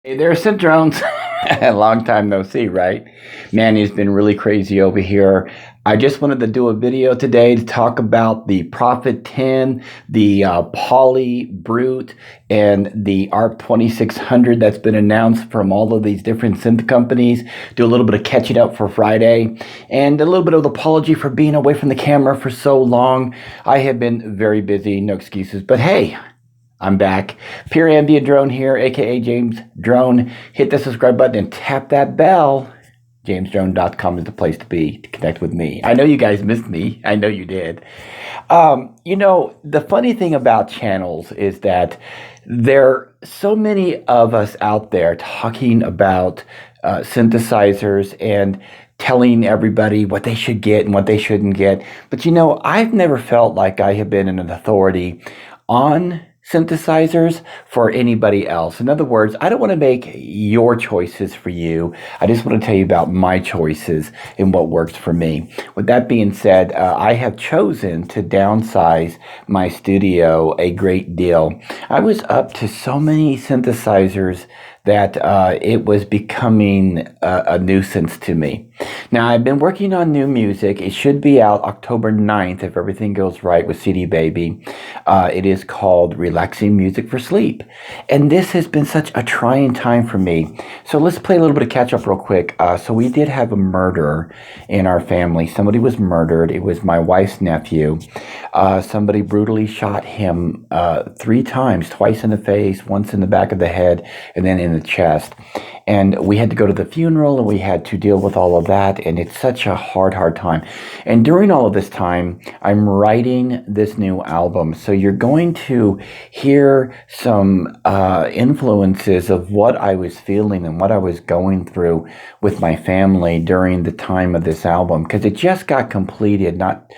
Hey there, Synth Drones. Long time no see, right? Man, it's been really crazy over here. I just wanted to do a video today to talk about the Prophet 10, the Poly Brute, and the ARP 2600 that's been announced from all of these different synth companies. Do a little bit of catching up for Friday, and a little bit of apology for being away from the camera for so long. I have been very busy, no excuses, but hey, I'm back. Pure Ambient Drone here, aka James Drone. Hit the subscribe button and tap that bell. JamesDrone.com is the place to be to connect with me. I know you guys missed me. I know you did. The funny thing about channels is that there are so many of us out there talking about synthesizers and telling everybody what they should get and what they shouldn't get. But I've never felt like I have been an authority on synthesizers for anybody else. In other words, I don't want to make your choices for you. I just want to tell you about my choices and what works for me. With that being said, I have chosen to downsize my studio a great deal. I was up to so many synthesizers that it was becoming a nuisance to me. Now, I've been working on new music. It should be out October 9th if everything goes right with CD Baby. It is called Relaxing Music for Sleep. And this has been such a trying time for me. So let's play a little bit of catch up real quick. So we did have a murder in our family. Somebody was murdered. It was my wife's nephew. Somebody brutally shot him 3 times, twice in the face, once in the back of the head, and then in the chest. And we had to go to the funeral and we had to deal with all of that. And it's such a hard time. And during all of this time, I'm writing this new album. So you're going to hear some influences of what I was feeling and what I was going through with my family during the time of this album. Because it just got completed, not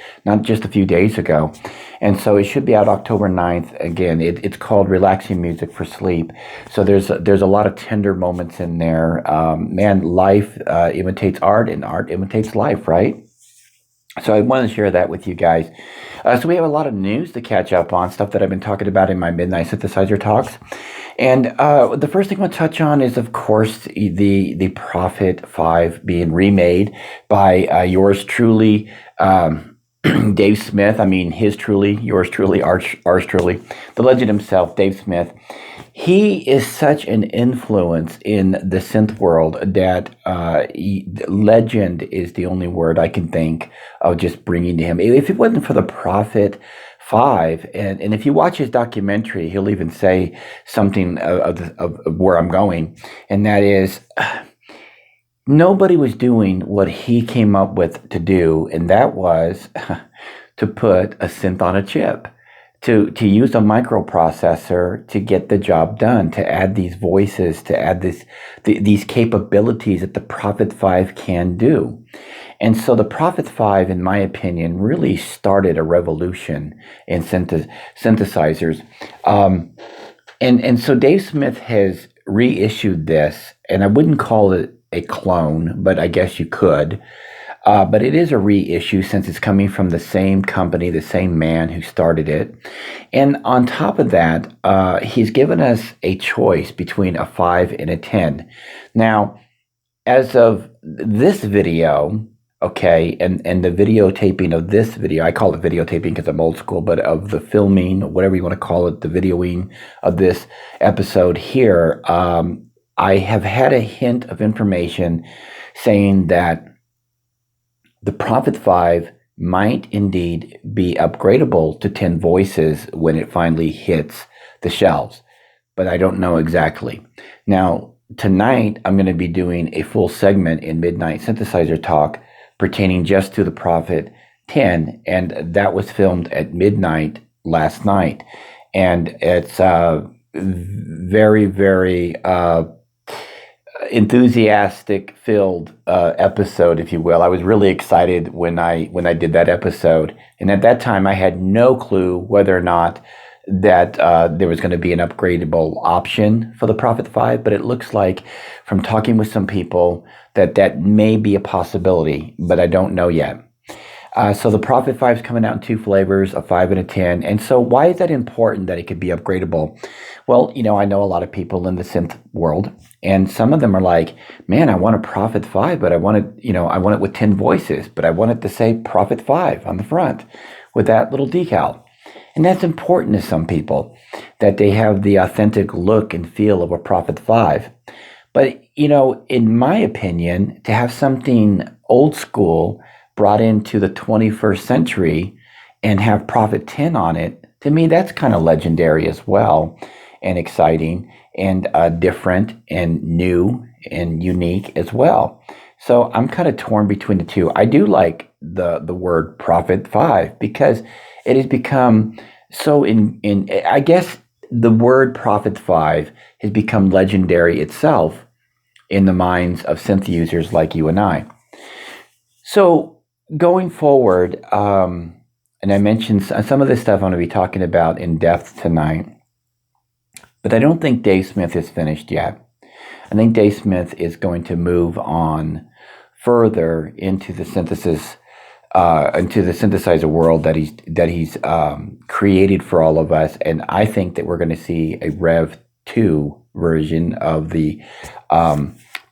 just a few days ago. And so it should be out October 9th. Again, it's called Relaxing Music for Sleep. So there's a lot of tender moments in there. Man, life imitates art and art imitates life, right? So I want to share that with you guys. So we have a lot of news to catch up on, stuff that I've been talking about in my Midnight Synthesizer talks. And the first thing I want to touch on is, of course, the Prophet 5 being remade by yours truly, Dave Smith. I mean, his truly, yours truly, ours truly, the legend himself, Dave Smith. He is such an influence in the synth world that legend is the only word I can think of just bringing to him. If it wasn't for the Prophet 5, and if you watch his documentary, he'll even say something of where I'm going, and that is, nobody was doing what he came up with to do, and that was to put a synth on a chip, to use a microprocessor to get the job done, to add these voices, to add these capabilities that the Prophet 5 can do. And so the Prophet 5, in my opinion, really started a revolution in synthesizers. And so Dave Smith has reissued this, and I wouldn't call it a clone, but I guess you could. But it is a reissue since it's coming from the same company, the same man who started it. And on top of that, he's given us a choice between a 5 and a 10. Now, as of this video, okay, and the videotaping of this video, I call it videotaping because I'm old school, but of the filming, whatever you want to call it, the videoing of this episode here, I have had a hint of information saying that the Prophet 5 might indeed be upgradable to 10 voices when it finally hits the shelves, but I don't know exactly. Now, tonight, I'm going to be doing a full segment in Midnight Synthesizer Talk pertaining just to the Prophet 10, and that was filmed at midnight last night. And it's very, very enthusiastic filled episode, if you will. I was really excited when I did that episode, and at that time I had no clue whether or not that there was going to be an upgradable option for the Prophet 5, but it looks like from talking with some people that may be a possibility, but I don't know yet. So the Prophet 5 is coming out in two flavors, a 5 and a 10. And so why is that important that it could be upgradable? Well, I know a lot of people in the synth world, and some of them are like, man, I want a Prophet 5, but I want it, I want it with 10 voices, but I want it to say Prophet 5 on the front with that little decal. And that's important to some people, that they have the authentic look and feel of a Prophet 5. But, in my opinion, to have something old school brought into the 21st century and have Prophet 10 on it, to me, that's kind of legendary as well, and exciting and different and new and unique as well. So I'm kind of torn between the two. I do like the word Prophet 5 because it has become so I guess the word Prophet 5 has become legendary itself in the minds of synth users like you and I. So going forward, and I mentioned some of this stuff I'm going to be talking about in depth tonight, but I don't think Dave Smith is finished yet. I think Dave Smith is going to move on further into the synthesizer world that he's created for all of us, and I think that we're going to see a Rev 2 version of the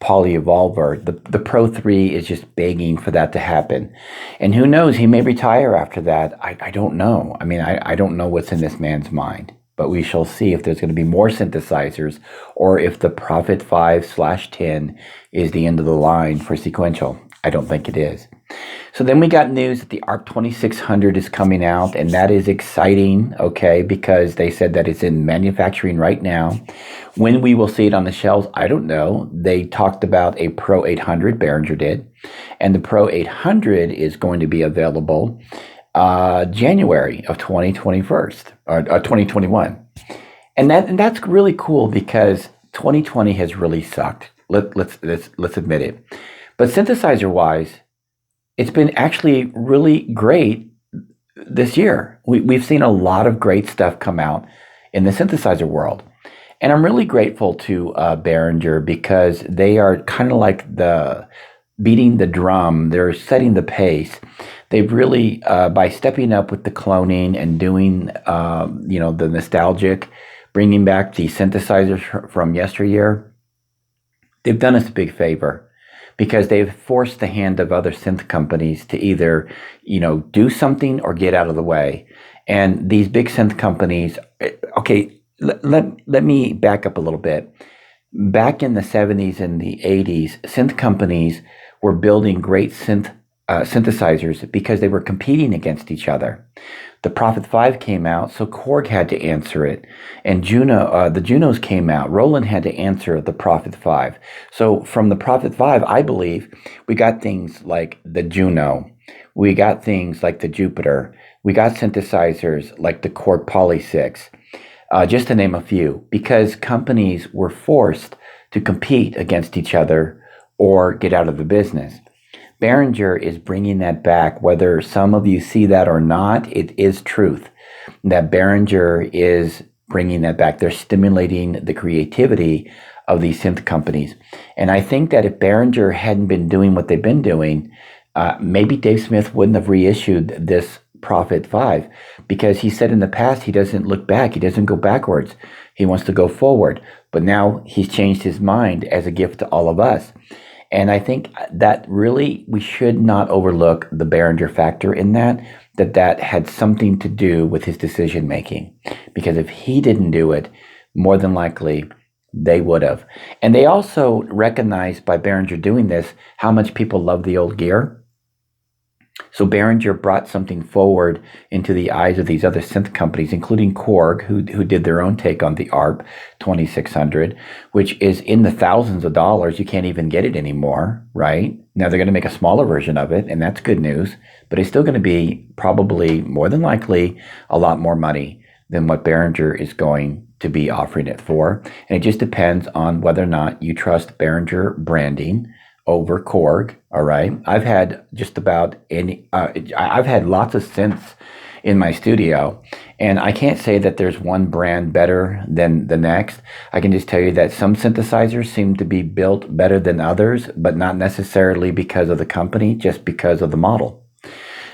Poly Evolver. The Pro 3 is just begging for that to happen, and who knows, he may retire after that. I don't know. I mean, I don't know what's in this man's mind, but we shall see if there's going to be more synthesizers or if the Prophet 5/10 is the end of the line for Sequential. I don't think it is. So then we got news that the ARC 2600 is coming out, and that is exciting, okay, because they said that it's in manufacturing right now. When we will see it on the shelves, I don't know. They talked about a Pro 800, Behringer did, and the Pro 800 is going to be available January of 2021. And that's really cool because 2020 has really sucked. Let's admit it. But synthesizer-wise, it's been actually really great this year. We've seen a lot of great stuff come out in the synthesizer world. And I'm really grateful to Behringer because they are kind of like beating the drum. They're setting the pace. They've really, by stepping up with the cloning and doing, the nostalgic, bringing back the synthesizers from yesteryear, they've done us a big favor. Because they've forced the hand of other synth companies to either, do something or get out of the way. And these big synth companies, okay, let me back up a little bit. Back in the 70s and the 80s, synth companies were building great synthesizers because they were competing against each other. The Prophet 5 came out, so Korg had to answer it. And the Junos came out. Roland had to answer the Prophet 5. So from the Prophet 5, I believe, we got things like the Juno. We got things like the Jupiter. We got synthesizers like the Korg Poly 6, just to name a few, because companies were forced to compete against each other or get out of the business. Behringer is bringing that back. Whether some of you see that or not, it is truth that Behringer is bringing that back. They're stimulating the creativity of these synth companies. And I think that if Behringer hadn't been doing what they've been doing, maybe Dave Smith wouldn't have reissued this Prophet 5, because he said in the past he doesn't look back. He doesn't go backwards. He wants to go forward. But now he's changed his mind as a gift to all of us. And I think that really we should not overlook the Behringer factor in that had something to do with his decision making. Because if he didn't do it, more than likely they would have. And they also recognized by Behringer doing this how much people love the old gear. So Behringer brought something forward into the eyes of these other synth companies, including Korg, who did their own take on the ARP 2600, which is in the thousands of dollars. You can't even get it anymore, right? Now they're going to make a smaller version of it, and that's good news, but it's still going to be probably, more than likely, a lot more money than what Behringer is going to be offering it for. And it just depends on whether or not you trust Behringer branding over Korg. All right. I've had just about I've had lots of synths in my studio, and I can't say that there's one brand better than the next. I can just tell you that some synthesizers seem to be built better than others, but not necessarily because of the company, just because of the model.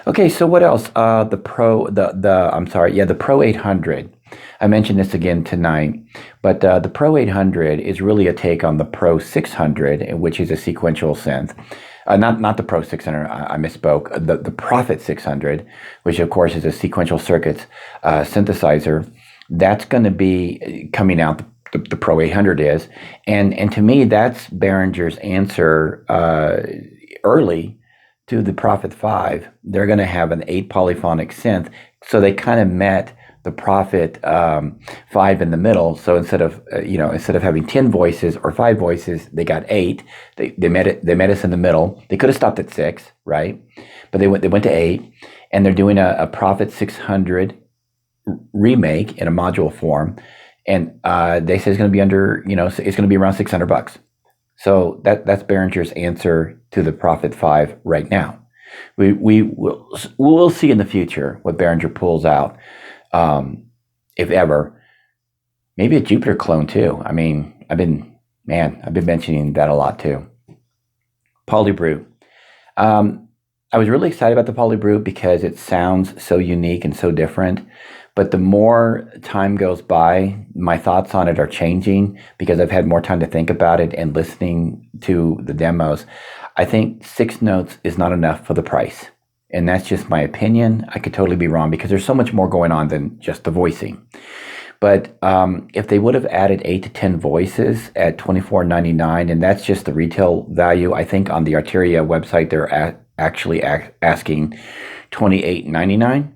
Okay, so what else? The Pro 800. I mentioned this again tonight, but the Pro 800 is really a take on the Pro 600, which is a sequential synth. Not the Pro 600. I misspoke. The Prophet 600, which of course is a sequential circuits synthesizer. That's going to be coming out. The Pro 800 is, and to me, that's Behringer's answer early to the Prophet 5. They're going to have an 8 polyphonic synth. So they kind of met the Prophet 5 in the middle. So instead of having 10 voices or 5 voices, they got 8. They met us in the middle. They could have stopped at 6, right? But they went to 8, and they're doing a Prophet 600 remake in a module form, and they say it's going to be it's going to be around $600. So that's Behringer's answer to the Prophet 5 right now. We'll see in the future what Behringer pulls out, if ever. Maybe a Jupiter clone too. I mean, I've been mentioning that a lot too. Polybrute. I was really excited about the Polybrute because it sounds so unique and so different. But the more time goes by, my thoughts on it are changing because I've had more time to think about it and listening to the demos. I think 6 notes is not enough for the price. And that's just my opinion. I could totally be wrong because there's so much more going on than just the voicing. But if they would have added 8 to 10 voices at $24.99, and that's just the retail value, I think on the Arteria website they're actually asking $28.99.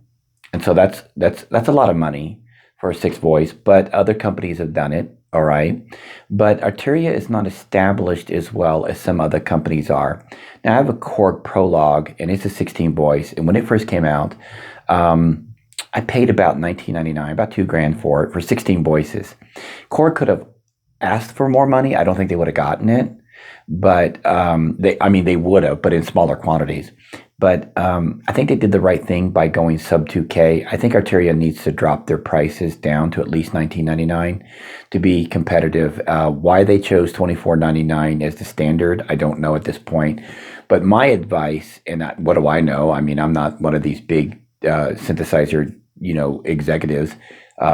And so that's a lot of money for a 6 voice, but other companies have done it, all right? But Arteria is not established as well as some other companies are. Now, I have a Korg Prologue, and it's a 16 voice, and when it first came out, I paid about $19.99, about $2,000 for it, for 16 voices. Korg could have asked for more money. I don't think they would have gotten it, but they would have, but in smaller quantities. But I think they did the right thing by going sub 2K. I think Arteria needs to drop their prices down to at least $19.99 to be competitive. Why they chose $24.99 as the standard, I don't know at this point. But my advice, and what do I know? I mean, I'm not one of these big synthesizer, executives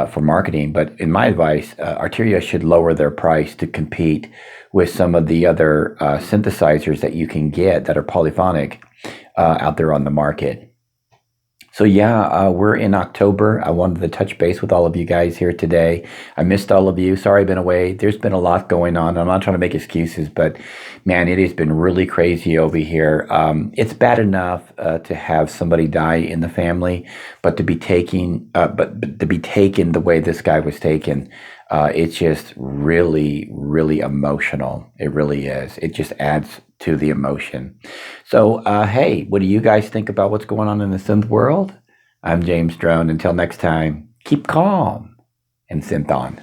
for marketing. But in my advice, Arteria should lower their price to compete with some of the other synthesizers that you can get that are polyphonic out there on the market. So yeah, we're in October. I wanted to touch base with all of you guys here today. I missed all of you. Sorry I've been away. There's been a lot going on. I'm not trying to make excuses, but man, it has been really crazy over here. It's bad enough to have somebody die in the family, but to be taken the way this guy was taken, it's just really, really emotional. It really is. It just adds to the emotion. So, hey, what do you guys think about what's going on in the synth world? I'm James Drone. Until next time, keep calm and synth on.